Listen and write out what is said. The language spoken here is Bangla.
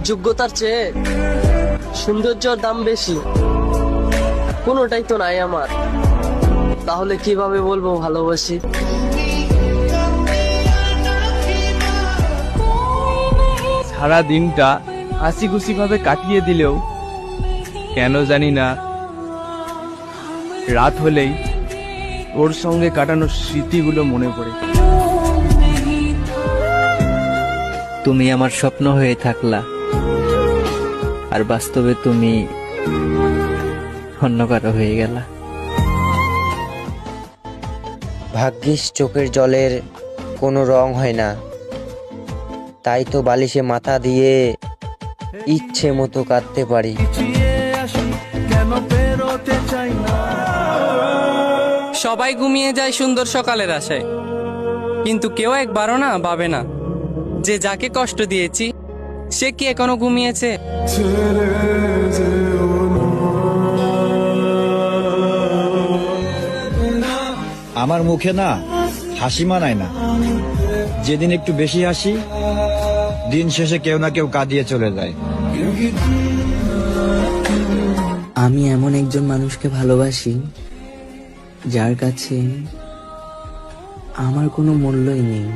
যোগ্যতার চেয়ে সৌন্দর্যের দাম বেশি, কোনোটাই তো নাই আমার। তাহলে কিভাবে বলবো ভালোবাসি? সারা দিনটা হাসি খুশি ভাবে কাটিয়ে দিলেও কেন জানি না রাত হলেই ওর সঙ্গে কাটানো স্মৃতিগুলো মনে পড়ে। তুমি আমার স্বপ্ন হয়ে থাকলা, আর বাস্তবে তুমি অন্য কারো হয়ে গেলা। ভাগ্যিস চোখের জলের কোনো রং হয় না, তাই তো বালিশে মাথা দিয়ে ইচ্ছে মতো কাঁদতে পারি। সবাই ঘুমিয়ে যায় সুন্দর সকালের আশায়, কিন্তু কেউ একবারও না ভাবে না যে যাকে কষ্ট দিয়েছি সে কি এখনো ঘুমিয়েছে। আমার মুখে না হাসি মানায় না। যেদিন একটু বেশি হাসি, দিন শেষে কেউ না কেউ কাঁদিয়ে চলে যায়। আমি এমন একজন মানুষকে ভালোবাসি যার কাছে আমার কোনো মূল্যই নেই।